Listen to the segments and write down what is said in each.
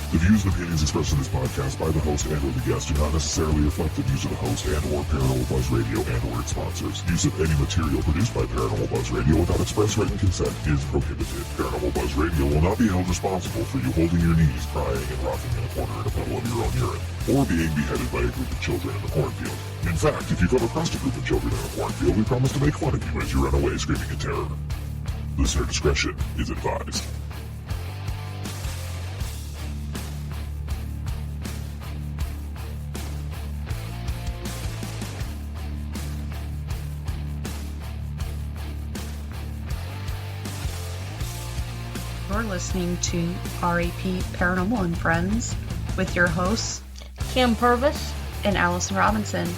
The views and opinions expressed in this podcast by the host and or the guest do not necessarily reflect the views of the host and or Paranormal Buzz Radio and or its sponsors. Use of any material produced by Paranormal Buzz Radio without express written consent is prohibited. Paranormal Buzz Radio will not be held responsible for you holding your knees, crying, and rocking in a corner in a puddle of your own urine, or being beheaded by a group of children in a cornfield. In fact, if you come across a group of children in a cornfield, we promise to make fun of you as you run away screaming in terror. Listener discretion is advised. You're listening to RAP Paranormal and Friends with your hosts, Kim Purvis and Allison Robinson.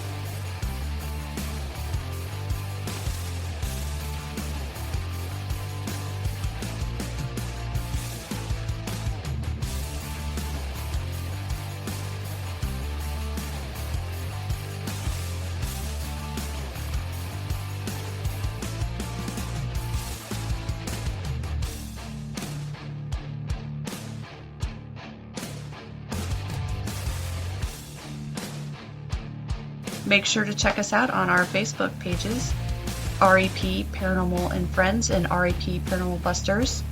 Make sure to check us out on our Facebook pages, RAP Paranormal and Friends and RAP Paranormal Busters,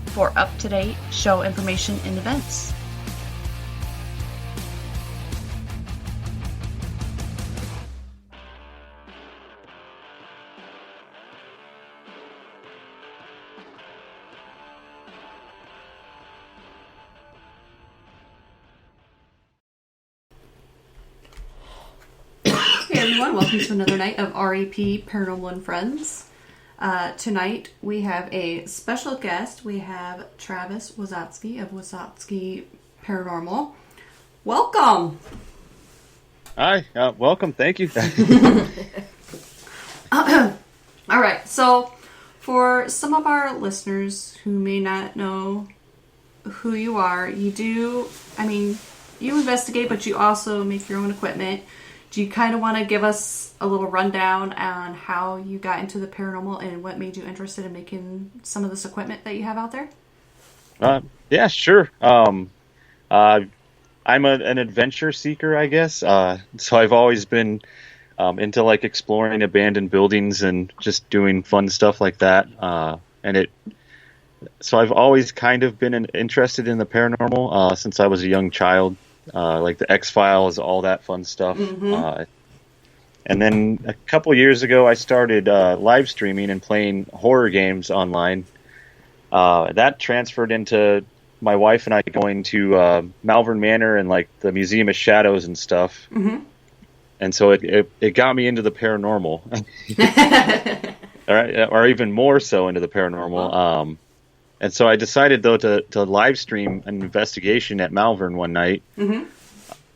for up-to-date show information and events. Welcome to another night of RAP Paranormal and Friends. Tonight we have a special guest. We have Travis Wisotzkey of Wisotzkey Paranormal. Welcome! Hi, welcome, thank you. Alright, so for some of our listeners who may not know who you are, you investigate, but you also make your own equipment. Do you kind of want to give us a little rundown on how you got into the paranormal and what made you interested in making some of this equipment that you have out there? Yeah, sure. I'm an adventure seeker, I guess. So I've always been into like exploring abandoned buildings and just doing fun stuff like that. So I've always kind of been interested in the paranormal since I was a young child. Like the X-Files, all that fun stuff. Mm-hmm. And then a couple years ago, I started live streaming and playing horror games online. That transferred into my wife and I going to Malvern Manor and like the Museum of Shadows and stuff. Mm-hmm. And so it got me into the paranormal. or even more so into the paranormal. And so I decided, though, to live stream an investigation at Malvern one night. Mm-hmm.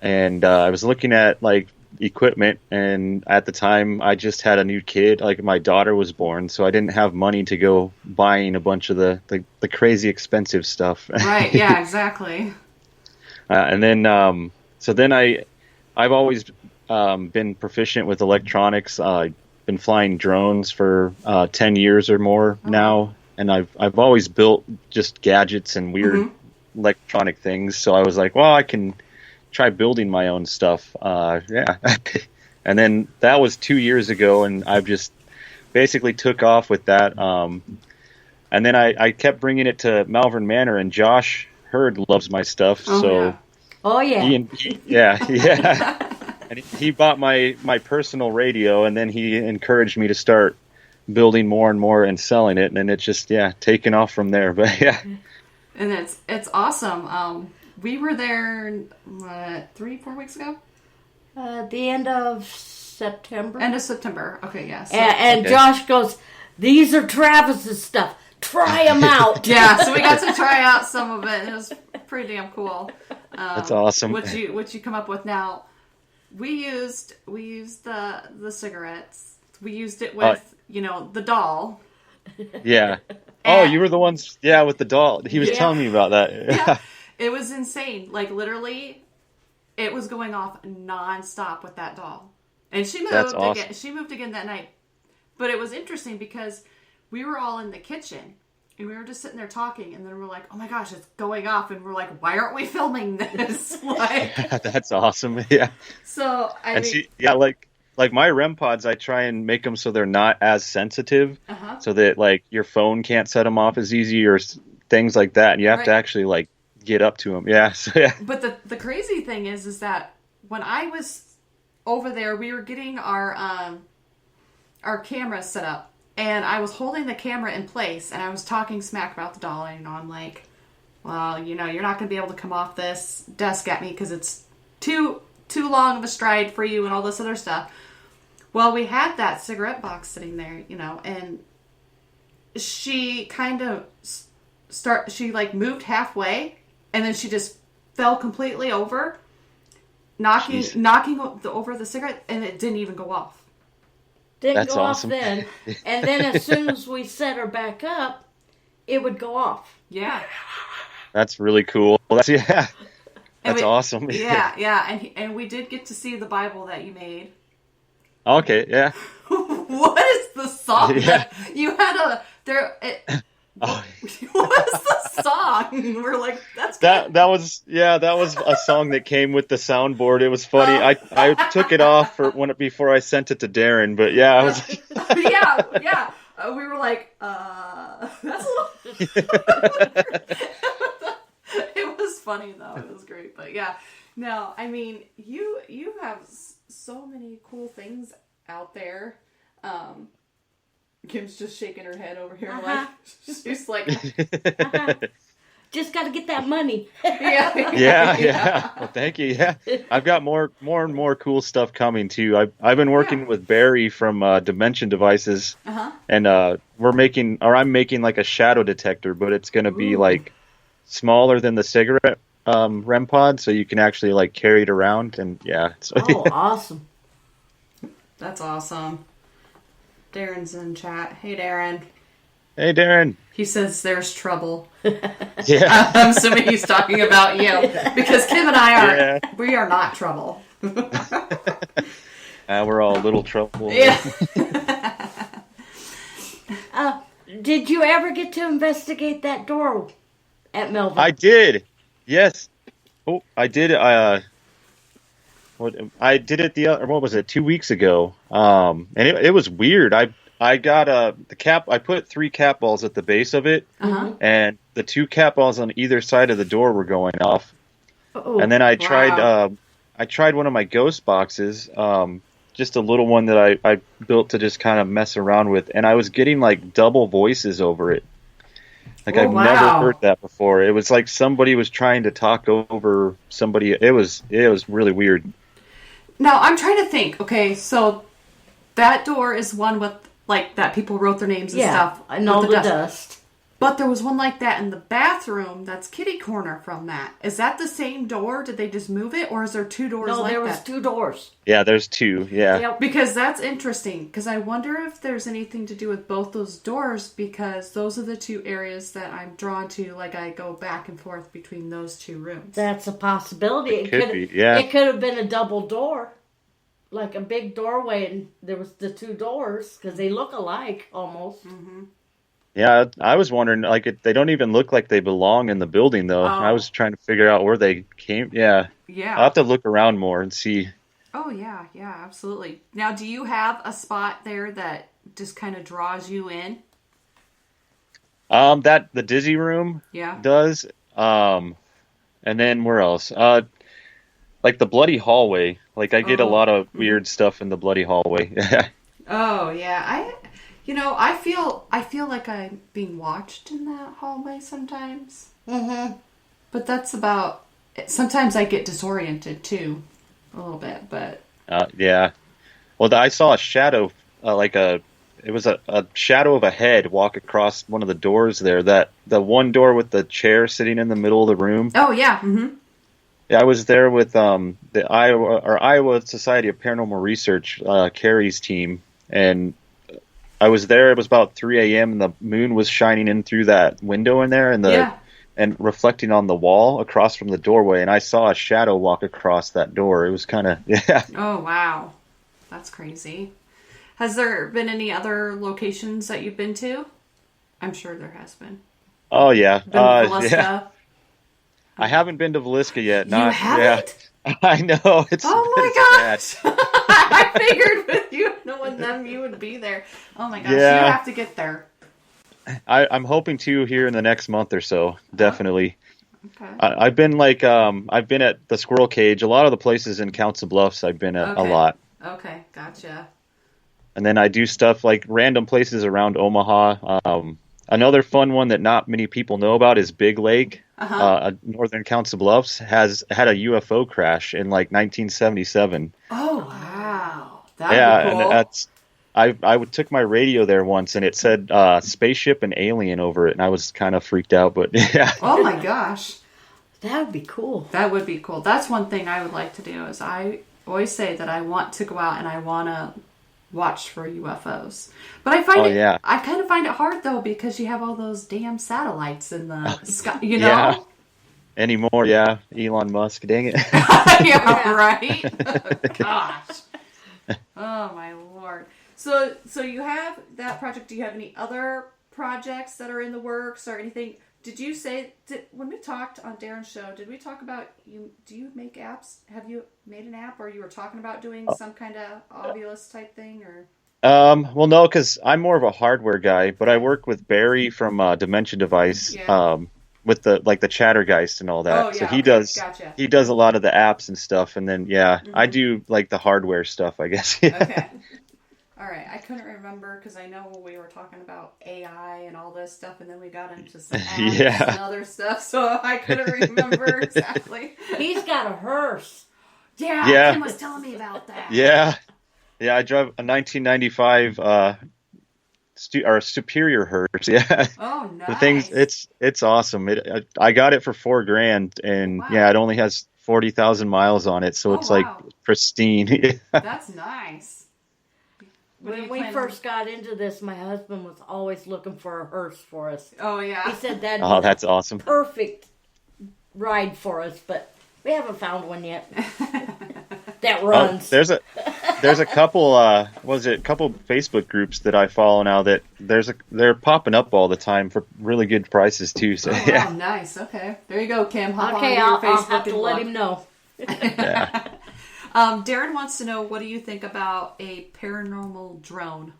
And I was looking at, like, equipment. And at the time, I just had a new kid. Like, my daughter was born. So I didn't have money to go buying a bunch of the crazy expensive stuff. Right, yeah, exactly. And then I've always been proficient with electronics. I've been flying drones for 10 years or more now. And I've always built just gadgets and weird electronic things. So I was like, well, I can try building my own stuff. Yeah. And then that was 2 years ago, and I've just basically took off with that. And then I kept bringing it to Malvern Manor, and Josh Hurd loves my stuff. Oh, yeah. Yeah. And he bought my personal radio, and then he encouraged me to start building more and more and selling it, and it's just taken off from there. But yeah, and it's awesome. We were there 3-4 weeks ago, the end of September. Okay, yes. And Josh goes, "These are Travis's stuff. Try them out." Yeah, so we got to try out some of it, and it was pretty damn cool. That's awesome. What you come up with now? We used the cigarettes. We used it with the doll. Yeah. Oh, you were the ones, with the doll. He was telling me about that. Yeah. It was insane. Like, literally, it was going off nonstop with that doll. And she moved again. She moved again that night. But it was interesting because we were all in the kitchen. And we were just sitting there talking, and then we're like, oh my gosh, it's going off. And we're like, why aren't we filming this? Like, That's awesome. Yeah. so, I mean... See, yeah, like my REM pods, I try and make them so they're not as sensitive, so that like your phone can't set them off as easy or things like that. And you have to actually like get up to them. Yeah. So, yeah. But the crazy thing is that when I was over there, we were getting our camera set up. And I was holding the camera in place, and I was talking smack about the doll. And, I'm like, well, you're not going to be able to come off this desk at me because it's too long of a stride for you and all this other stuff. Well, we had that cigarette box sitting there, and she kind of she like moved halfway, and then she just fell completely over, knocking over the cigarette, and it didn't even go off. Didn't go off then. And then as soon as we set her back up, it would go off. Yeah. That's really cool. That's awesome. Yeah. And we did get to see the Bible that you made. Okay, yeah. What is the song? Yeah. You had what was the song? We're like, that's good. That was a song that came with the soundboard. It was funny. I took it off before I sent it to Darren, but yeah, I was yeah. We were like, that's a little. It was funny though. It was great, but yeah. No, I mean, you have so many cool things out there. Kim's just shaking her head over here, like she's like, just got to get that money. Yeah. Well, thank you. Yeah, I've got more and more cool stuff coming too. I've been working with Barry from Dimension Devices, and I'm making like a shadow detector, but it's going to be like smaller than the cigarette REM pod, so you can actually like carry it around, and yeah. So, awesome! That's awesome. Darren's in chat. Hey, Darren. Hey, Darren. He says there's trouble. Yeah. I'm assuming he's talking about you. Because Kim and I we are not trouble. We're all a little trouble. Yeah. Did you ever get to investigate that door at Melville? I did. Yes. Oh, I did. I did it what was it, 2 weeks ago? And it was weird. I got the cap. I put 3 cat balls at the base of it, and the 2 cat balls on either side of the door were going off. And then I tried one of my ghost boxes, just a little one that I built to just kind of mess around with, and I was getting like double voices over it. Like I've never heard that before. It was like somebody was trying to talk over somebody. It was really weird. Now, I'm trying to think. Okay, so that door is one with, like, that people wrote their names and stuff. And all the dust. But there was one like that in the bathroom that's kitty corner from that. Is that the same door? Did they just move it? Or is there 2 doors like that? No, there was 2 doors. Yeah, there's 2, yeah. Because that's interesting. Because I wonder if there's anything to do with both those doors, because those are the 2 areas that I'm drawn to. Like, I go back and forth between those 2 rooms. That's a possibility. It could be, yeah. It could have been a double door. Like a big doorway, and there was the 2 doors, because they look alike, almost. Mm-hmm. Yeah, I was wondering, like, they don't even look like they belong in the building, though. I was trying to figure out where they came. Yeah. Yeah. I'll have to look around more and see. Oh, yeah, absolutely. Now, do you have a spot there that just kind of draws you in? That the Dizzy Room does. And then where else? Like the Bloody Hallway. Like, I get a lot of weird stuff in the Bloody Hallway. Oh, yeah. I feel like I'm being watched in that hallway sometimes. Mm-hmm. But that's about... Sometimes I get disoriented, too. A little bit, but... Yeah. Well, I saw a shadow, it was a shadow of a head walk across one of the doors there. The one door with the chair sitting in the middle of the room. Oh, yeah. Mm-hmm. Yeah, I was there with the Iowa Society of Paranormal Research, Carrie's team, and... I was there. It was about 3 a.m. and the moon was shining in through that window in there, and reflecting on the wall across from the doorway. And I saw a shadow walk across that door. It was kind of Oh wow, that's crazy. Has there been any other locations that you've been to? I'm sure there has been. Oh yeah. Been to Veluska? Yeah. I haven't been to Veluska yet. You haven't? Yeah. I know. It's Oh my it's gosh! I figured with you knowing them, you would be there. Oh my gosh! Yeah. You have to get there. I'm hoping to here in the next month or so. Definitely. Okay. I've been I've been at the Squirrel Cage. A lot of the places in Council Bluffs I've been at a lot. Okay, gotcha. And then I do stuff like random places around Omaha. Another fun one that not many people know about is Big Lake. Northern Council Bluffs had a UFO crash in like 1977. Oh wow, that'd be cool. And that's I took my radio there once and it said spaceship and alien over it, and I was kind of freaked out. But yeah. Oh my gosh, That would be cool. that would be cool. That's one thing I would like to do. Is I always say that I want to go out and I want to watch for UFOs. But I find I kind of find it hard though because you have all those damn satellites in the sky, you know? Yeah. Anymore, yeah. Elon Musk, dang it. Yeah, right? Oh, gosh. Oh my lord. So you have that project. Do you have any other projects that are in the works or anything? Did you say when we talked on Darren's show, did we talk about do you make apps? Have you made an app or you were talking about doing some kind of Ovilus type thing or Well no, because I'm more of a hardware guy, but I work with Barry from Dimension Device, with the Chattergeist and all that. Oh, yeah, so gotcha. he does a lot of the apps and stuff, and then I do like the hardware stuff, I guess. Okay. All right, I couldn't remember because I know we were talking about AI and all this stuff, and then we got into some apps and other stuff, so I couldn't remember exactly. He's got a hearse. Yeah, Kim was telling me about that. Yeah, I drive a 1995 Superior hearse. Yeah. Oh, nice. The thing's it's awesome. I got it for $4,000, and it only has 40,000 miles on it, so it's like pristine. That's nice. When we first got into this, my husband was always looking for a hearse for us. Oh, yeah. He said that'd Oh, be that's awesome. perfect ride for us, but we haven't found one yet that runs. There's a couple couple Facebook groups that I follow now that they're popping up all the time for really good prices too. So wow, nice. Okay, there you go, Kim. Hop okay, on your I'll Facebook have to and let look. him know. Yeah. Darren wants to know, what do you think about a paranormal drone?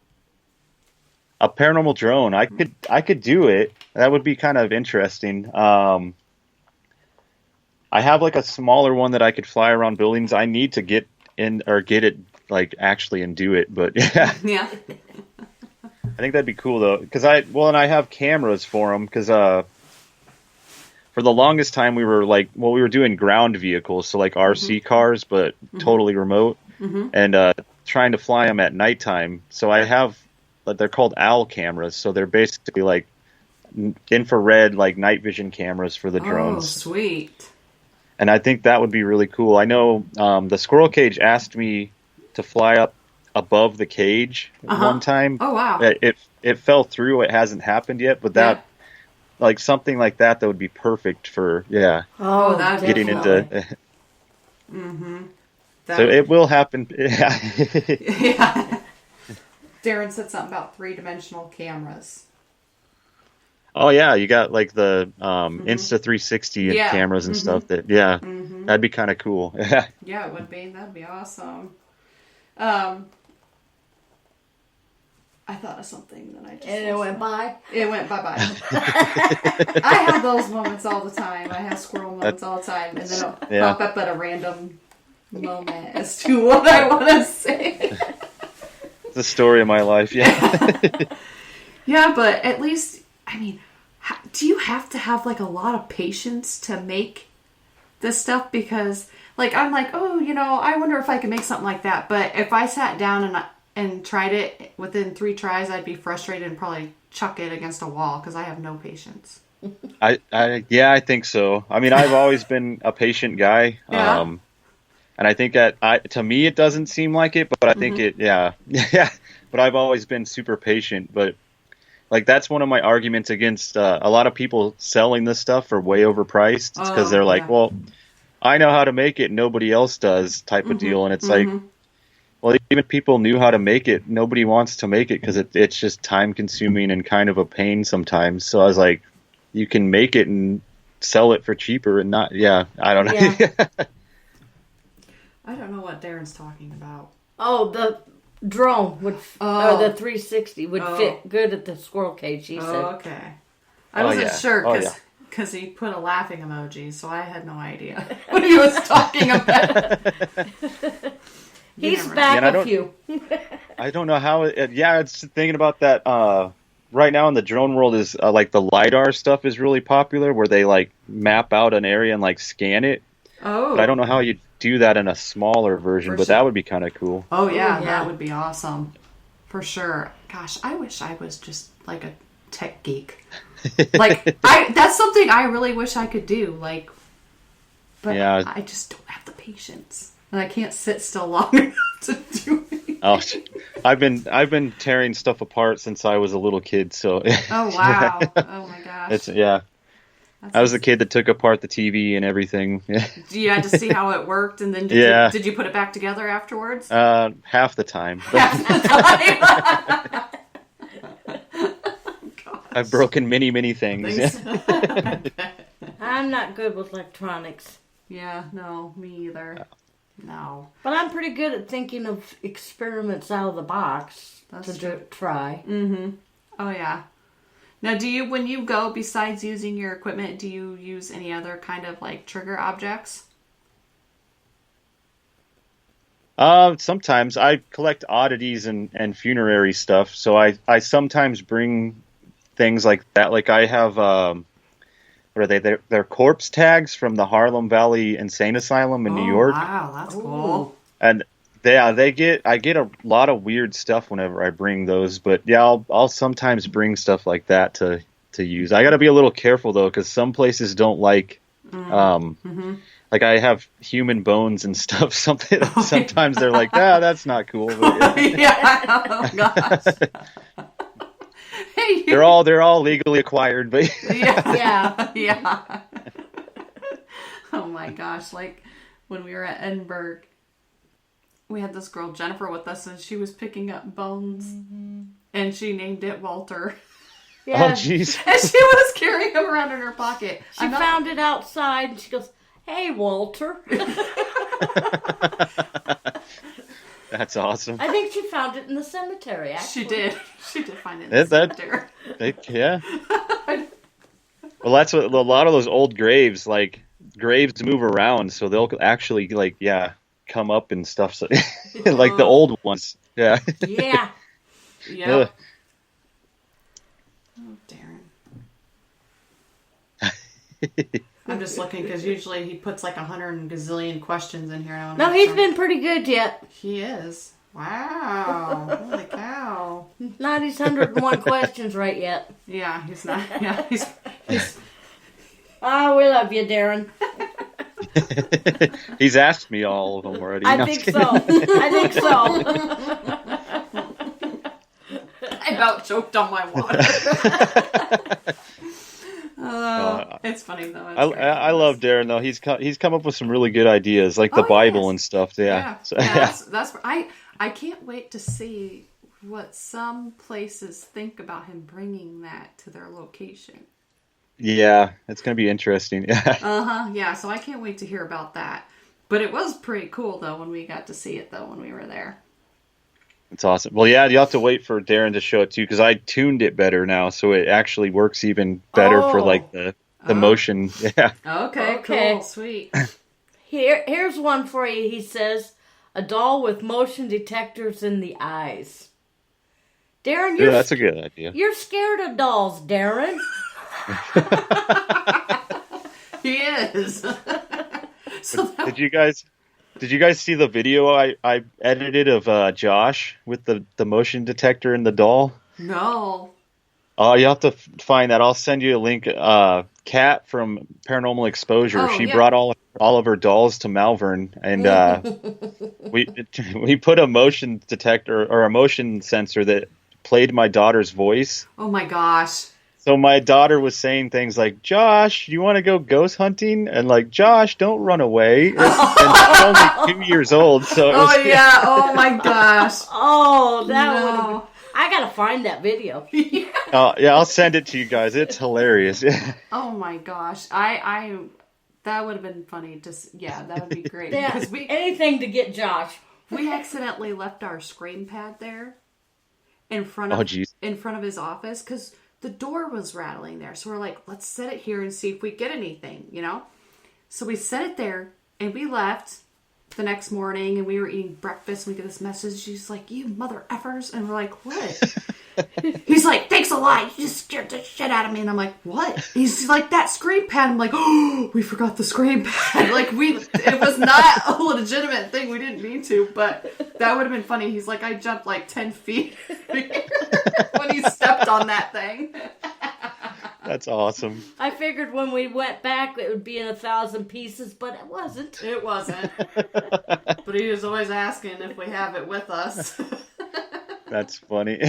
A paranormal drone. I could do it. That would be kind of interesting. I have like a smaller one that I could fly around buildings. I need to get it like actually and do it, but yeah. Yeah. I think that'd be cool though, because I have cameras for them, because for the longest time we were doing ground vehicles, so like RC cars, but totally remote, and trying to fly them at nighttime. So I have, they're called OWL cameras, so they're basically like infrared, like night vision cameras for the drones. Oh, sweet. And I think that would be really cool. I know the Squirrel Cage asked me to fly up above the cage one time. Oh, wow. It fell through. It hasn't happened yet, but that like something like that would be perfect for Oh, that'd getting definitely. into. Mm-hmm. So it will happen. Yeah. Darren said something about 3-dimensional cameras. Oh yeah, you got like the Insta 360 cameras and stuff. That'd be kind of cool. Yeah, it would be. That'd be awesome. I thought of something that I just... And it went by? It went bye-bye. I have those moments all the time. I have squirrel moments all the time. And then it'll pop up at a random moment as to what I want to say. The story of my life, yeah. Yeah, but at least, I mean, do you have to have like a lot of patience to make this stuff? Because like, I'm like, oh, I wonder if I could make something like that. But if I sat down and tried it within 3 tries, I'd be frustrated and probably chuck it against a wall because I have no patience. I think so. I mean, I've always been a patient guy. Yeah. And I think to me, it doesn't seem like it, but I think yeah. But I've always been super patient. But like, that's one of my arguments against a lot of people selling this stuff for way overpriced. It's because they're like, well, I know how to make it, nobody else does, type of deal. And it's like, Well, even people knew how to make it. Nobody wants to make it because it's just time consuming and kind of a pain sometimes. So I was like, you can make it and sell it for cheaper and not. Yeah, I don't know. Yeah. I don't know what Darren's talking about. Oh, the drone would, or the 360 would fit good at the squirrel cage, he said. Okay. I wasn't sure Oh, yeah. because he put a laughing emoji, so I had no idea what he was talking about. He's back Yeah, a few. I don't know how. It's thinking about that. Right now in the drone world is like the LiDAR stuff is really popular, where they like map out an area and like scan it. Oh. But I don't know how you do that in a smaller version, but that would be kind of cool. Oh yeah, yeah, that would be awesome. For sure. Gosh, I wish I was just like a tech geek. Like that's something I really wish I could do. Like, but Yeah. I just don't have the patience. And I can't sit still long enough to do it. Oh, I've been tearing stuff apart since I was a little kid. So. Oh wow! Oh my gosh! I was the kid that took apart the TV and everything. You had to see how it worked, and then did you put it back together afterwards? Half the time. I've broken many things. I'm not good with electronics. Yeah, no, me either. No. But I'm pretty good at thinking of experiments out of the box to try. Mm-hmm. Oh, yeah. Now, when you go, besides using your equipment, do you use any other kind of, like, trigger objects? Sometimes I collect oddities and funerary stuff, so I sometimes bring things like that. Like I have, what are they? They're corpse tags from the Harlem Valley Insane Asylum in New York. Wow, that's cool. And I get a lot of weird stuff whenever I bring those. But yeah, I'll sometimes bring stuff like that to use. I got to be a little careful though, because some places don't like. Like I have human bones and stuff. Sometimes they're like, that's not cool. But, yeah. Oh gosh. Hey, they're all legally acquired, but yeah. Oh my gosh! Like when we were at Edinburgh, we had this girl Jennifer with us, and she was picking up bones, and she named it Walter. Yeah. Oh jeez. And she was carrying him around in her pocket. She found it outside, and she goes, "Hey, Walter." That's awesome. I think she found it in the cemetery, actually. She did. She did find it in the cemetery. Yeah. Well, that's what a lot of those old graves, like graves move around, so they'll actually come up and stuff. So, like the old ones. Yeah. Yeah. Yeah. Oh, Darren. I'm just looking because usually he puts like 100 gazillion questions in here. No, he's been pretty good yet. He is. Wow. Holy cow. Not his 101 questions right yet. Yeah, he's not. Yeah, he's Oh, we love you, Darren. He's asked me all of them already. I think so. I think so. I about choked on my water. It's funny though. I love Darren though. He's come up with some really good ideas, like the Bible and stuff. Yeah. That's I can't wait to see what some places think about him bringing that to their location. Yeah, it's gonna be interesting. Yeah. Yeah. So I can't wait to hear about that. But it was pretty cool though when we got to see it though when we were there. It's awesome. Well, yeah, you have to wait for Darren to show it too, because I tuned it better now, so it actually works even better for like the motion. Yeah. Okay. Cool. Sweet. Here's one for you. He says, a doll with motion detectors in the eyes. Darren, that's a good idea. You're scared of dolls, Darren. He is. Did you guys see the video I edited of Josh with the motion detector and the doll? No. Oh, you have to find that. I'll send you a link. Kat from Paranormal Exposure. She brought all of her dolls to Malvern, and we put a motion detector or a motion sensor that played my daughter's voice. Oh my gosh. So my daughter was saying things like, "Josh, you want to go ghost hunting?" And like, "Josh, don't run away." And she's only 2 years old, so it was, Oh yeah! Oh my gosh! Oh, that would have No. been... I gotta find that video. yeah, I'll send it to you guys. It's hilarious. Oh my gosh! I that would have been funny. That would be great Yeah, because we anything to get Josh. accidentally left our screen pad there in front Oh, of geez. his office because the door was rattling there. So we're like, let's set it here and see if we get anything, So we set it there and we left the next morning and we were eating breakfast and we get this message. She's like, "You mother effers," and we're like, "What?" He's like, "Thanks a lot. You just scared the shit out of me." And I'm like, "What?" He's like, "That screen pad." I'm like, "Oh, we forgot the screen pad." Like it was not a legitimate thing. We didn't mean to, but that would have been funny. He's like, "I jumped like 10 feet when he stepped on that thing." That's awesome. I figured when we went back it would be in 1,000 pieces, but it wasn't. It wasn't. But he was always asking if we have it with us. That's funny.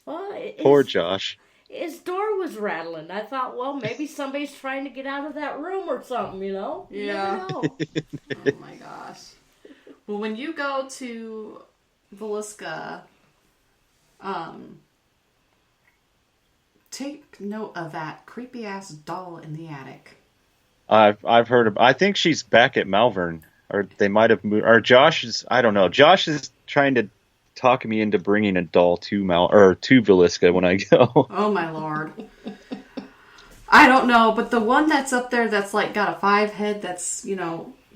Well, Poor Josh. his door was rattling. I thought, well, maybe somebody's trying to get out of that room or something, You Yeah. never know. Oh my gosh. Well, when you go to Villisca, take note of that creepy ass doll in the attic. I've heard of. I think she's back at Malvern, or they might have moved. Or Josh is. I don't know. Josh is trying to talk me into bringing a doll to to Villisca when I go. Oh my lord. I don't know, but the one that's up there that's like got a 5 head that's,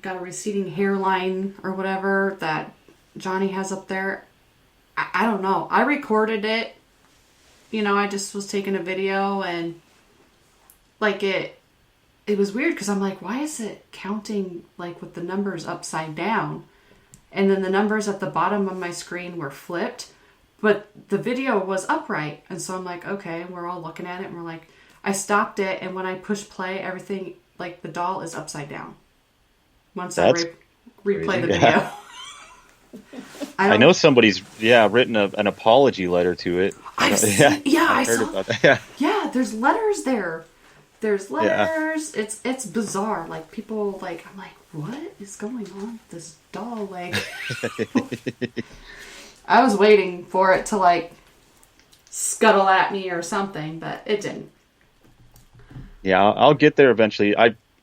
got a receding hairline or whatever that Johnny has up there. I don't know. I recorded it. I just was taking a video and like it was weird because I'm like, why is it counting like with the numbers upside down? And then the numbers at the bottom of my screen were flipped, but the video was upright. And so I'm like, okay, we're all looking at it and we're like, I stopped it. And when I push play, everything, like the doll is upside down. Once That's I replay the crazy. video. I know somebody's written an apology letter to it. I I heard saw about that. Yeah. Yeah, there's letters there. There's letters. Yeah. It's bizarre. Like people like I'm like, what is going on with this doll? Like I was waiting for it to like scuttle at me or something, but it didn't. Yeah, I'll get there eventually.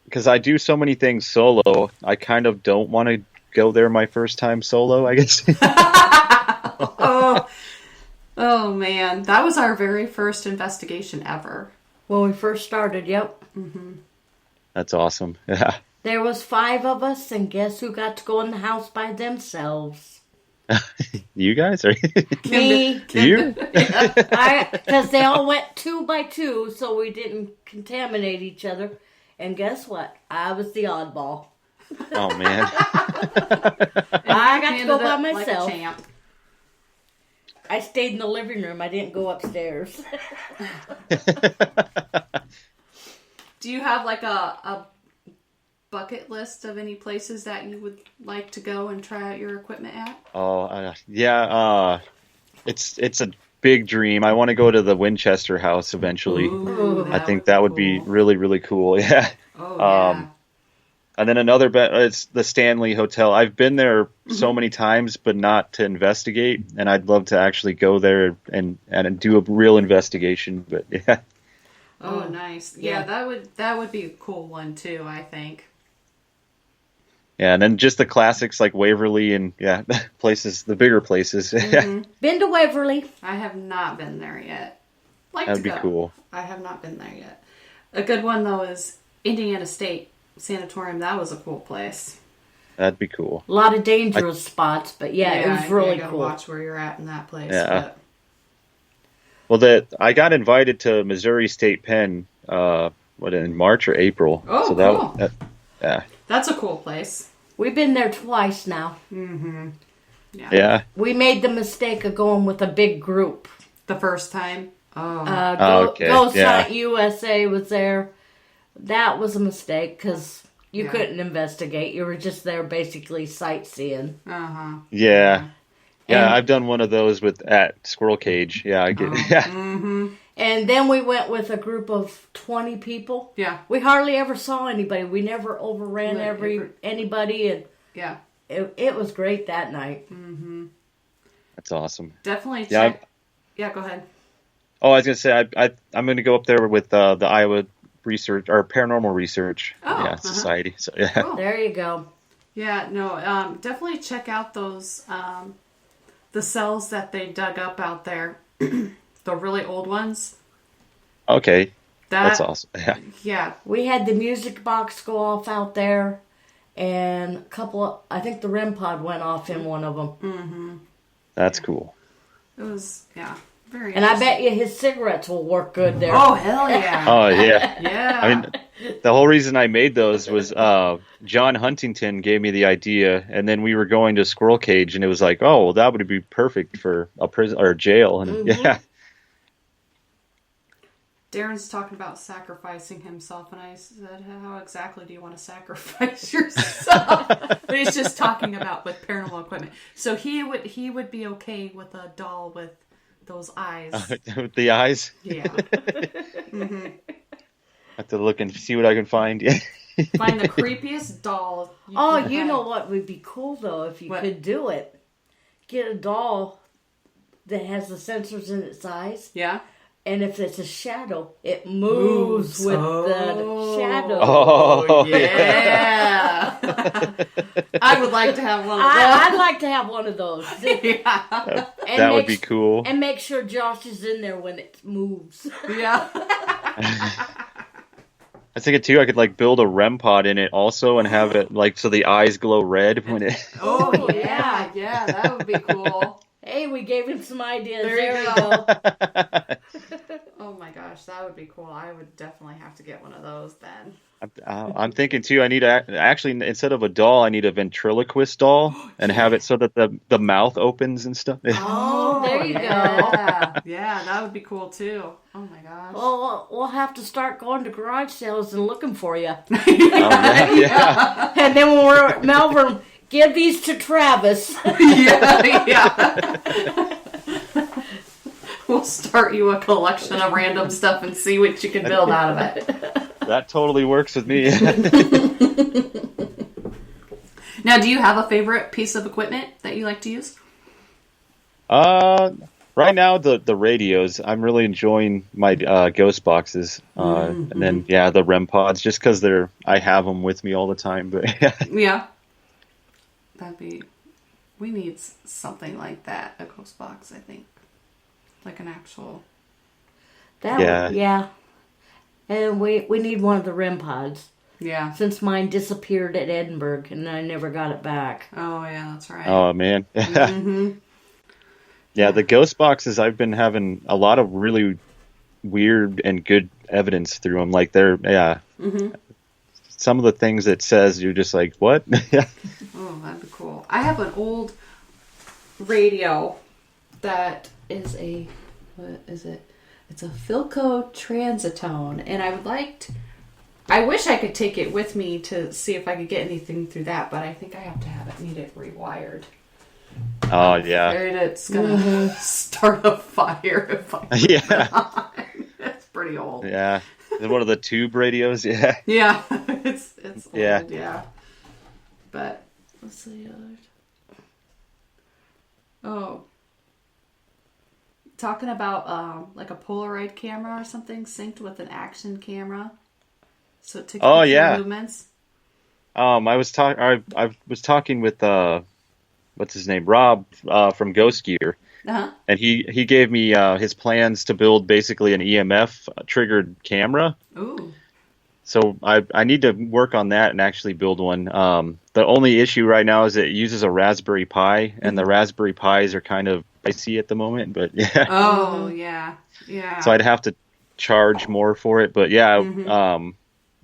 Because I do so many things solo, I kind of don't want to go there my first time solo, I guess. Oh man, that was our very first investigation ever. When we first started, yep. Mm-hmm. That's awesome. Yeah. There was 5 of us, and guess who got to go in the house by themselves? You guys? Are Me. you? Because they all went 2 by 2, so we didn't contaminate each other. And guess what? I was the oddball. Oh, man. I got to go by like myself. a champ. I stayed in the living room. I didn't go upstairs. Do you have like a bucket list of any places that you would like to go and try out your equipment at? Oh, yeah. It's a big dream. I want to go to the Winchester house eventually. Ooh, I think that would be really, really cool. Yeah. Oh, yeah. And then another it's the Stanley Hotel. I've been there so many times, but not to investigate. And I'd love to actually go there and do a real investigation. But yeah. Oh, nice. Yeah. That would be a cool one too, I think. Yeah, and then just the classics like Waverly and places, the bigger places. Mm-hmm. Been to Waverly. I have not been there yet. That'd be cool. I have not been there yet. A good one though is Indiana State Sanatorium. That was a cool place. That'd be cool. A lot of dangerous spots, but it was really you gotta cool. watch where you're at in that place. Yeah. But... Well, I got invited to Missouri State Penn, in March or April. Oh, so cool. Yeah. That's a cool place. We've been there twice now. Mm-hmm. Yeah. We made the mistake of going with a big group. The first time. Oh. Okay. Ghost Yeah. Hunt USA was there. That was a mistake because you Yeah. couldn't investigate. You were just there basically sightseeing. Uh-huh. Yeah. Yeah, And- I've done one of those at Squirrel Cage. Yeah, I get. Yeah. Mm-hmm. And then we went with a group of 20 people. Yeah. We hardly ever saw anybody. We never overran anybody, and Yeah. it was great that night. Mm-hmm. That's awesome. Definitely Yeah, check. Yeah, go ahead. Oh, I was gonna say I'm gonna go up there with the Iowa Research or Paranormal Research Society. So yeah. Cool. There you go. Yeah, no, definitely check out those the cells that they dug up out there, the really old ones. Okay, that's awesome. Yeah. Yeah. We had the music box go off out there, and a couple of, I think the REM pod went off in one of them. Mm-hmm. That's cool. It was, very And I bet you his cigarettes will work good there. Oh, hell yeah. Oh yeah. Yeah. I mean, the whole reason I made those was John Huntington gave me the idea, and then we were going to Squirrel Cage, and it was like, oh, well, that would be perfect for a prison or a jail, and yeah. Darren's talking about sacrificing himself, and I said, how exactly do you want to sacrifice yourself? But he's just talking about with paranormal equipment. So he would be okay with a doll with those eyes. With the eyes. Yeah. Mm-hmm. I have to look and see what I can find. Yeah. Find the creepiest doll. You know what would be cool though if you could do it? Get a doll that has the sensors in its eyes. Yeah. And if it's a shadow, it moves with the shadow. Oh, yeah. I would like to have one of those. I'd like to have one of those. Yeah. That would be cool. And make sure Josh is in there when it moves. Yeah. I think too. I could like build a REM pod in it also, and have it like so the eyes glow red when it. Oh yeah, that would be cool. Hey, we gave him some ideas. There you go. Oh my gosh, that would be cool. I would definitely have to get one of those then. I'm thinking too. I need actually instead of a doll, I need a ventriloquist doll and have it so that the mouth opens and stuff. Oh, there you go. Yeah, that would be cool too. Oh my gosh. Well, we'll have to start going to garage sales and looking for you. Yeah. And then when we're at Melbourne, give these to Travis. Yeah. We'll start you a collection of random stuff and see what you can build out of it. That totally works with me. Now, do you have a favorite piece of equipment that you like to use? Right now the radios. I'm really enjoying my ghost boxes, and then the REM pods, just because I have them with me all the time. But yeah, we need something like that, a ghost box. I think, like an actual. Yeah. And we need one of the REM pods. Yeah. Since mine disappeared at Edinburgh and I never got it back. Oh, yeah, that's right. Oh, man. Mm-hmm. Yeah, the ghost boxes, I've been having a lot of really weird and good evidence through them. Like, some of the things it says, you're just like, what? Oh, that'd be cool. I have an old radio that is what is it? It's a Philco Transitone, and I wish I could take it with me to see if I could get anything through that, but I think I have to need it rewired. Oh, yeah. It's gonna start a fire if I It's pretty old. Yeah. One of the tube radios, yeah. Yeah, it's old, Yeah. yeah. But let's see. Oh. Talking about like a Polaroid camera or something synced with an action camera, so it took movements. I was talking with what's his name, Rob from Ghost Gear, and he gave me his plans to build basically an EMF triggered camera. Ooh. So I need to work on that and actually build one. The only issue right now is it uses a Raspberry Pi, and the Raspberry Pis are kind of pricey at the moment. But yeah. Oh yeah. So I'd have to charge more for it. But yeah.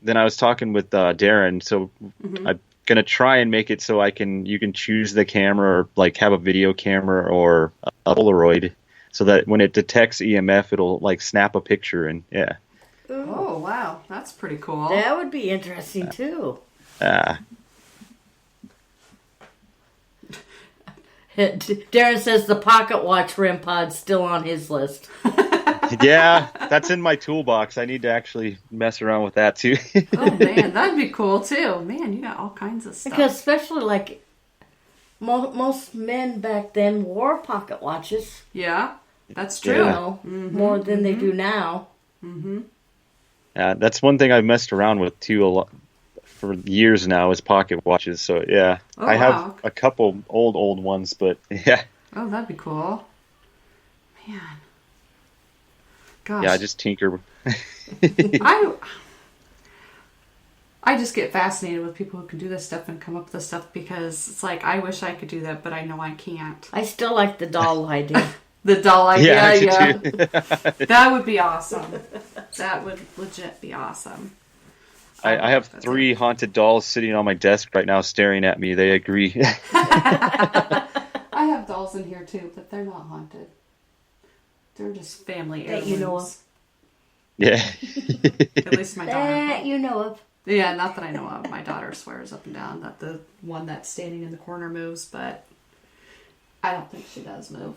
Then I was talking with Darren, so I'm gonna try and make it so you can choose the camera, or like have a video camera or a Polaroid, so that when it detects EMF, it'll like snap a picture and yeah. Oh, wow. That's pretty cool. That would be interesting, too. Darren says the pocket watch REM pod's still on his list. Yeah, that's in my toolbox. I need to actually mess around with that too. Oh man, that'd be cool too. Man, you got all kinds of stuff. Because especially like most men back then wore pocket watches. Yeah, that's You true. know, more than they do now. That's one thing I've messed around with too a lot for years now is pocket watches. So yeah, Oh, I have wow. a couple old ones, but yeah, Oh, that'd be cool. Man. Gosh. yeah, I just tinker. I just get fascinated with people who can do this stuff and come up with this stuff because it's like I wish I could do that, but I know I can't. I still like the doll idea. The doll idea, Yeah, I do yeah. too. That would be awesome. That would legit be awesome. I have That's 3 haunted dolls sitting on my desk right now, staring at me. They agree. I have dolls in here too, but they're not haunted. They're just family That you know of. Yeah. At least my daughter. That you know of. Yeah, not that I know of. My daughter swears up and down that the one that's standing in the corner moves, but I don't think she does move.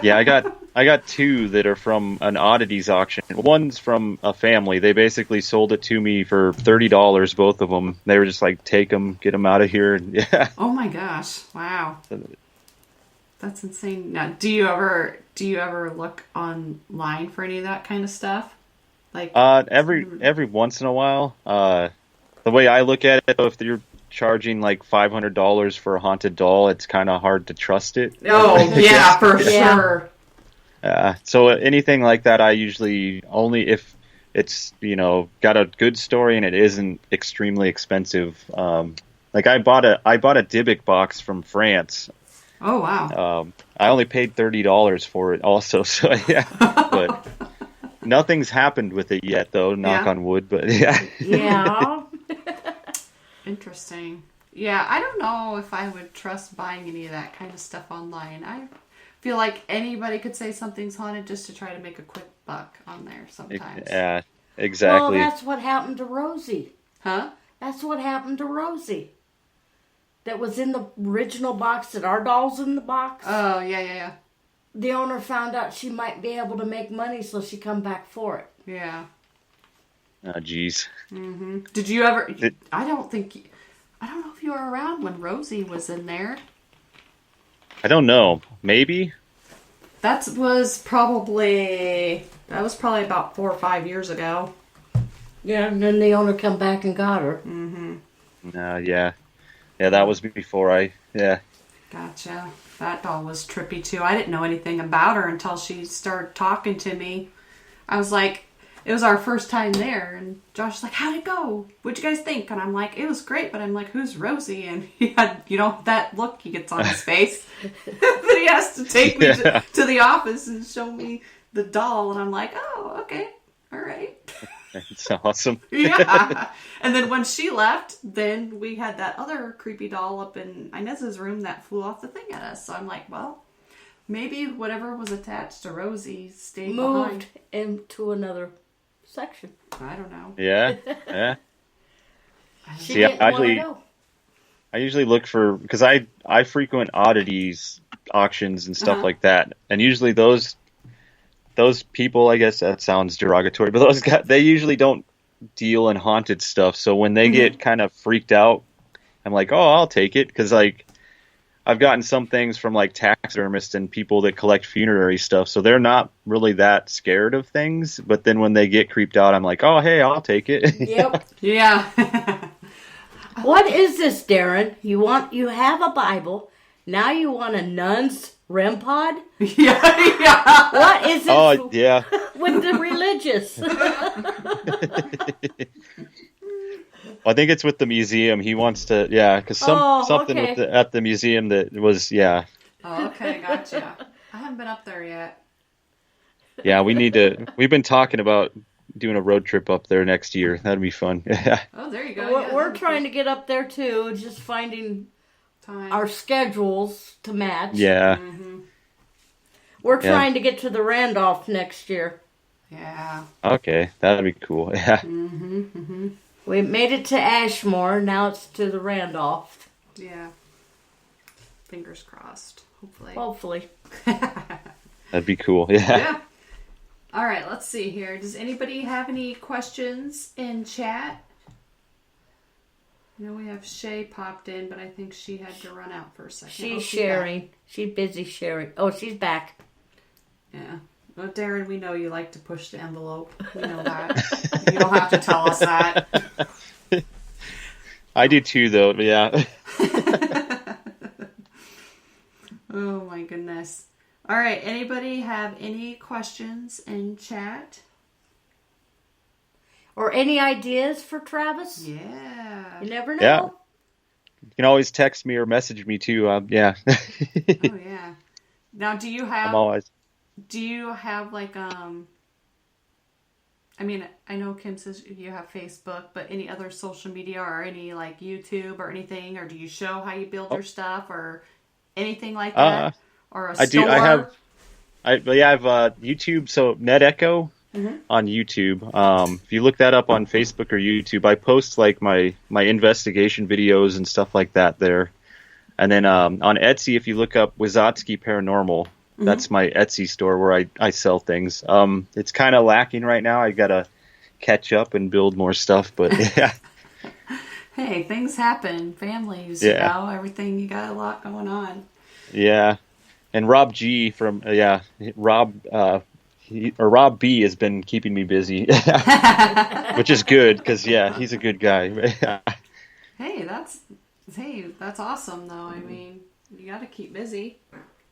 Yeah, I got 2 that are from an oddities auction. One's from a family. They basically sold it to me for $30, both of them. They were just like, take them, get them out of here. And yeah. Oh my gosh! Wow, that's insane. Now, do you ever look online for any of that kind of stuff? Like Every once in a while. The way I look at it, though, if you're charging like $500 for a haunted doll, it's kind of hard to trust it. Oh yeah, for Yeah. sure. So anything like that, I usually only if it's got a good story and it isn't extremely expensive. Like I bought a Dybbuk box from France. Oh wow. I only paid $30 for it also. So yeah, but nothing's happened with it yet though. Knock Yeah. on wood. But yeah. Yeah. Interesting. Yeah, I don't know if I would trust buying any of that kind of stuff online. I feel like anybody could say something's haunted just to try to make a quick buck on there sometimes. Yeah, Well, exactly. that's what happened to Rosie. Huh? That's what happened to Rosie. That was in the original box that our doll's in the box. Oh, yeah. The owner found out she might be able to make money, so she come back for it. Yeah. Oh, geez. Did you ever... I don't know if you were around when Rosie was in there. I don't know. Maybe. That was probably about 4 or 5 years ago. Yeah, and then the owner come back and got her. Yeah. Yeah, that was before yeah. Gotcha. That doll was trippy too. I didn't know anything about her until she started talking to me. I was like, it was our first time there, and Josh was like, how'd it go? What'd you guys think? And I'm like, it was great, but I'm like, who's Rosie? And he had, that look he gets on his face. That he has to take me to the office and show me the doll, and I'm like, oh, okay, all right. It's awesome. Yeah. And then when she left, then we had that other creepy doll up in Inez's room that flew off the thing at us. So I'm like, well, maybe whatever was attached to Rosie stayed Moved behind. into another section. I don't know. Yeah. She See, didn't want to go. I usually look for, because I frequent oddities auctions and stuff like that, and usually those people, I guess that sounds derogatory, but those guys, they usually don't deal in haunted stuff. So when they get kind of freaked out, I'm like, oh, I'll take it, because like I've gotten some things from like taxidermists and people that collect funerary stuff, so they're not really that scared of things. But then when they get creeped out, I'm like, oh, hey, I'll take it. Yep. Yeah. What is this, Darren? You have a Bible. Now you want a nun's REM pod? yeah. What is it Oh yeah. with the religious? I think it's with the museum. He wants to, because something okay. at the museum that was, Oh, okay, gotcha. I haven't been up there yet. yeah. We've been talking about doing a road trip up there next year. That'd be fun. Yeah. Oh, there you go. We're trying to get up there too, just finding time. our schedules to match. Yeah. We're trying to get to the Randolph next year. Yeah. Okay, that'd be cool. Yeah. We made it to Ashmore. Now it's to the Randolph. Yeah. Fingers crossed. Hopefully. Hopefully. That'd be cool. Yeah. Yeah. All right, let's see here. Does anybody have any questions in chat? I know we have Shay popped in, but I think she had to run out for a second. She's sharing. She's busy sharing. Oh, she's back. Yeah. Well, Darren, we know you like to push the envelope. We know that. You don't have to tell us that. I do too, though. Yeah. Oh my goodness. All right. Anybody have any questions in chat? Or any ideas for Travis? Yeah. You never know. Yeah. You can always text me or message me too. Yeah. Oh yeah. Now, do you have? I'm always. Do you have like I mean, I know Kim says you have Facebook, but any other social media or any like YouTube or anything, or do you show how you build your stuff or anything like that? Or a store? I do. I have YouTube. So Net Echo on YouTube. If you look that up on Facebook or YouTube, I post like my investigation videos and stuff like that there. And then on Etsy, if you look up Wisotzkey Paranormal, that's my Etsy store where I sell things. It's kind of lacking right now. I gotta catch up and build more stuff, but yeah. Hey, things happen. Families, Yeah. you know, everything. You got a lot going on. Yeah, and Rob G from Rob B has been keeping me busy, which is good because he's a good guy. Hey, that's awesome though. I mean, you got to keep busy.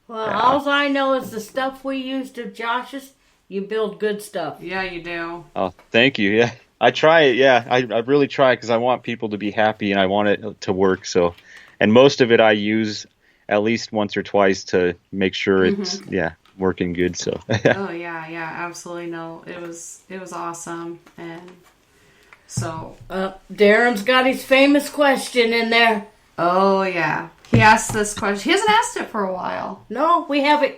Well, all I know is the stuff we used of Josh's, you build good stuff. Yeah, you do. Oh, thank you. Yeah, I try it. Yeah, I really try because I want people to be happy and I want it to work. So, and most of it I use at least once or twice to make sure it's working good. So. Oh yeah, absolutely. No, it was awesome, and so Darren's got his famous question in there. oh yeah, he asked this question. He hasn't asked it for a while. No, we haven't.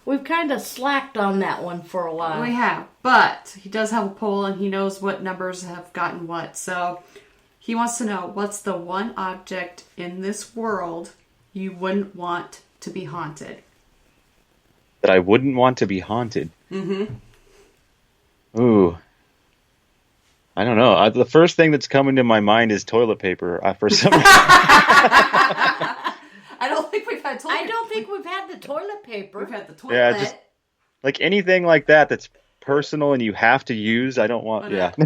We've kind of slacked on that one for a while. We have, but he does have a poll, and he knows what numbers have gotten what. So he wants to know, what's the one object in this world you wouldn't want to be haunted? That I wouldn't want to be haunted. Mm-hmm. Ooh. I don't know. The first thing that's coming to my mind is toilet paper. For some reason. I don't think we've had toilet paper. I don't think we've had the toilet paper. We've had the toilet. Yeah, just like anything like that that's personal and you have to use. I don't want. Yeah. I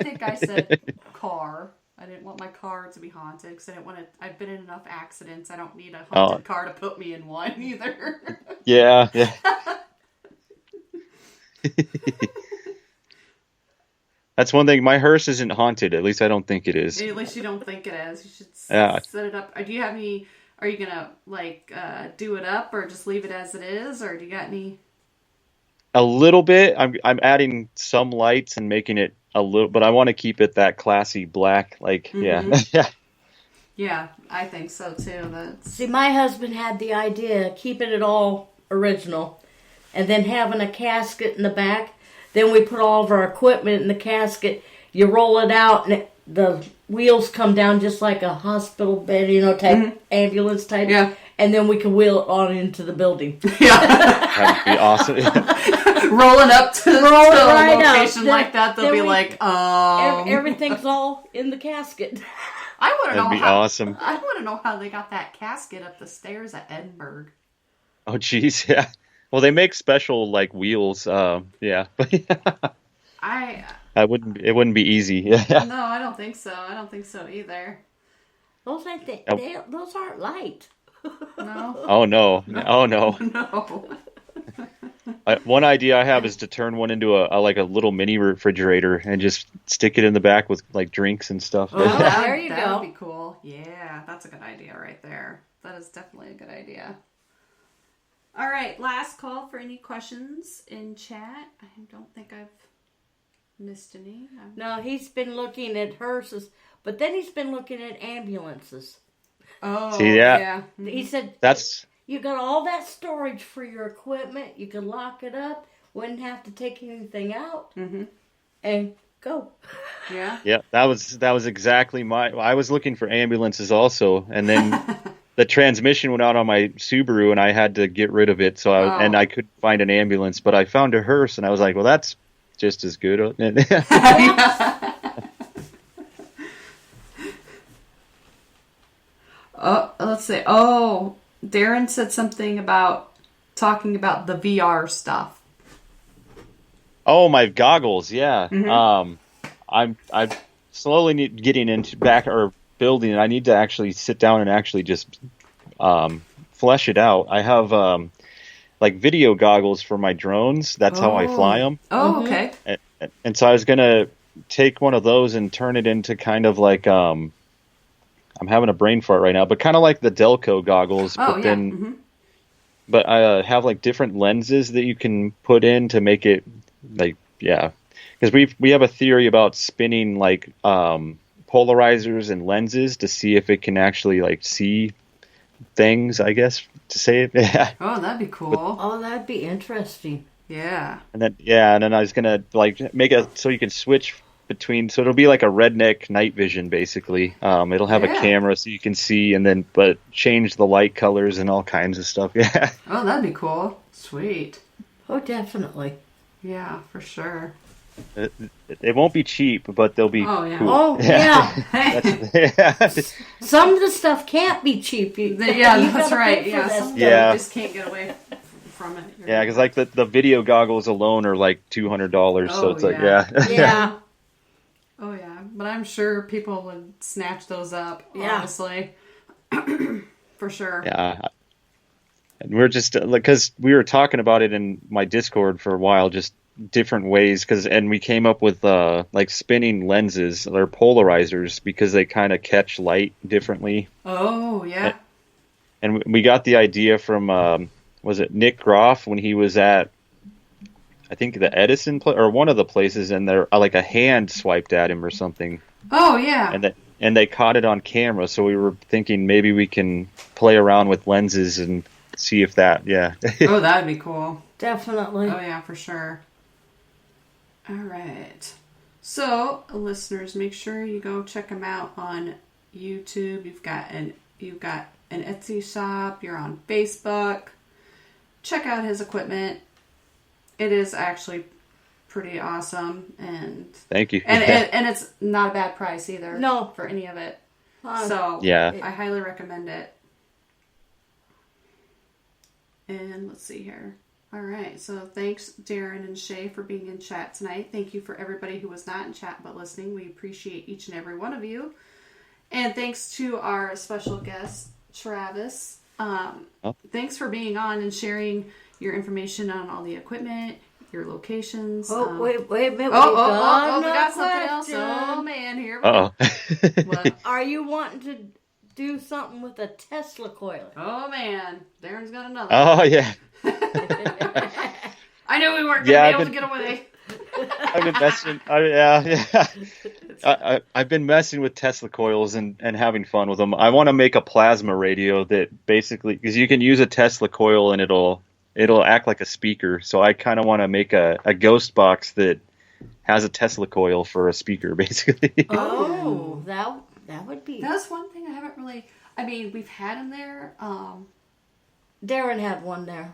think I said car. I didn't want my car to be haunted because I didn't want to. I've been in enough accidents. I don't need a haunted car to put me in one either. Yeah. That's one thing. My hearse isn't haunted. At least I don't think it is. At least you don't think it is. You should set it up. Do you have any? Are you gonna do it up or just leave it as it is, or do you got any? A little bit. I'm adding some lights and making it a little, but I want to keep it that classy black. Yeah, I think so too. See, my husband had the idea of keeping it all original, and then having a casket in the back. Then we put all of our equipment in the casket. You roll it out, and the wheels come down just like a hospital bed, type ambulance type. Yeah. And then we can wheel it on into the building. Yeah. That'd be awesome. Rolling up to a location up. like that, they'll be like, everything's all in the casket. I want to know. That'd be awesome. I want to know how they got that casket up the stairs at Edinburgh. Oh, geez, yeah. Well, they make special wheels. Yeah. It wouldn't be easy. No, I don't think so. I don't think so either. Those aren't light. No. Oh no! Oh no! No. One idea I have is to turn one into a little mini refrigerator and just stick it in the back with drinks and stuff. Oh, there you go. That would be cool. Yeah, that's a good idea right there. That is definitely a good idea. All right, last call for any questions in chat. I don't think I've missed any. No, he's been looking at hearses, but then he's been looking at ambulances. Oh, see, yeah. He said, you got all that storage for your equipment. You could lock it up. Wouldn't have to take anything out. Mm-hmm. And go. Yeah. Yeah, that was exactly I was looking for ambulances also, and then the transmission went out on my Subaru, and I had to get rid of it. So and I couldn't find an ambulance, but I found a hearse, and I was like, well, that's just as good. Oh, let's see. Oh, Darren said something about talking about the VR stuff. Oh, my goggles, yeah. Mm-hmm. I'm slowly getting into back or building it. I need to actually sit down and actually just flesh it out. I have like video goggles for my drones. That's how I fly them. Oh, okay. And so I was gonna take one of those and turn it into kind of like I'm having a brain fart right now, but kind of like the Delco goggles. Oh, but yeah. then, Mm-hmm. but I have like different lenses that you can put in to make it like, yeah. Because we have a theory about spinning like polarizers and lenses to see if it can actually like see things, I guess, to say it. Yeah. Oh, that'd be cool. Oh, that'd be interesting. Yeah. And then I was gonna like make a so you can switch between, so it'll be like a redneck night vision basically. It'll have a camera so you can see, and then but change the light colors and all kinds of stuff. Yeah. Oh, that'd be cool. Sweet. Oh, definitely. Yeah, for sure. It won't be cheap, but they'll be Oh, yeah. cool. Oh, yeah. Yeah. Some of the stuff can't be cheap. You That's gotta right. pay for Yeah, that some stuff. Yeah. you just can't get away from it. Yeah, because like the video goggles alone are like $200, so Oh, it's like yeah. Yeah. Oh, yeah. But I'm sure people would snatch those up, Yeah. honestly. For sure. Yeah. And we're just because we were talking about it in my Discord for a while, just different ways. And we came up with like spinning lenses, they're polarizers because they kind of catch light differently. Oh, yeah. And we got the idea from was it Nick Groff when he was at, I think the Edison or one of the places, and there like a hand swiped at him or something. Oh, yeah. And they caught it on camera, so we were thinking maybe we can play around with lenses and see if that, yeah. Oh, that'd be cool. Definitely. Oh, yeah, for sure. All right. So, listeners, make sure you go check him out on YouTube. You've got an Etsy shop. You're on Facebook. Check out his equipment. It is actually pretty awesome, and Thank you. and it's not a bad price either. No. For any of it. Uh, So Yeah. I highly recommend it. And let's see here. All right. So thanks, Darren and Shay, for being in chat tonight. Thank you for everybody who was not in chat but listening. We appreciate each and every one of you. And thanks to our special guest, Travis. Thanks for being on and sharing your information on all the equipment, your locations. Oh, wait a minute. We got something else. question. Oh, man, here we go. Uh-oh. What? Are you wanting to do something with a Tesla coil? Oh, man. Darren's got another. Oh, yeah. I knew we weren't going to Yeah, be able to get away. I've been messing. I've been messing with Tesla coils and having fun with them. I want to make a plasma radio that basically, because you can use a Tesla coil and it'll act like a speaker. So I kind of want to make a ghost box that has a Tesla coil for a speaker, basically. Oh, that would be. That's one thing I haven't really. I mean, we've had him there. Darren had one there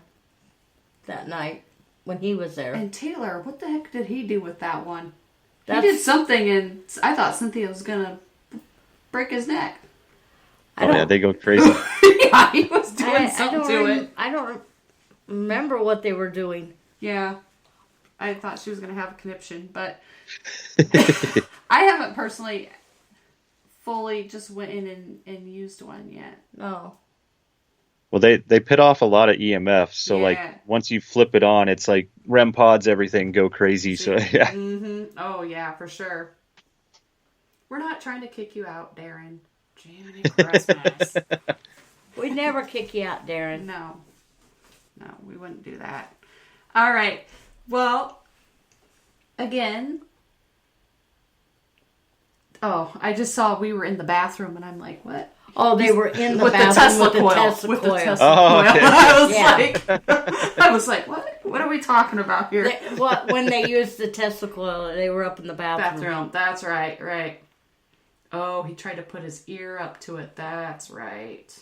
that night when he was there. And Taylor, what the heck did he do with that one? That's- He did something, and I thought Cynthia was gonna break his neck. Oh, yeah, they go crazy. Yeah, he was doing something to it. I don't remember what they were doing. Yeah, I thought she was gonna have a conniption, but I haven't personally fully just went in and used one yet. No. Well, they put off a lot of EMF, so Yeah. like once you flip it on, it's like REM pods, everything go crazy. So yeah. Mm-hmm. Oh yeah, for sure. We're not trying to kick you out, Darren. Jiminy Christmas. We'd never kick you out, Darren. No, we wouldn't do that. All right. Well, again. Oh, I just saw we were in the bathroom, and I'm like, what? Oh, they were in the With the bathroom Tesla with the coil. Tesla With the coil. Tesla Oh, coil. okay. I was like, what? What are we talking about here? When they used the Tesla coil, they were up in the Bathroom. That's right. Oh, he tried to put his ear up to it. That's right.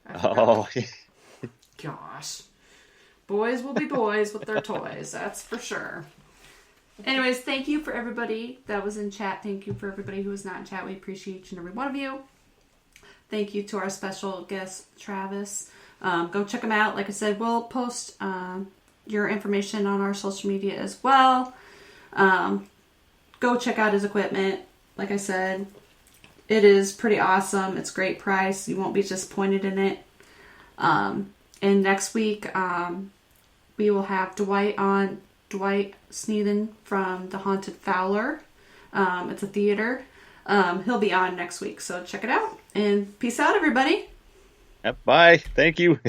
I forgot. Oh, Gosh. Boys will be boys with their toys, that's for sure. Anyways, thank you for everybody that was in chat. Thank you for everybody who was not in chat. We appreciate each and every one of you. Thank you to our special guest, Travis. Go check him out. Like I said, we'll post your information on our social media as well. Go check out his equipment. Like I said, it is pretty awesome. It's a great price. You won't be disappointed in it. And next week, we will have Dwight Sneeden from The Haunted Fowler. It's a theater. He'll be on next week, so check it out. And peace out, everybody. Yep, bye. Thank you.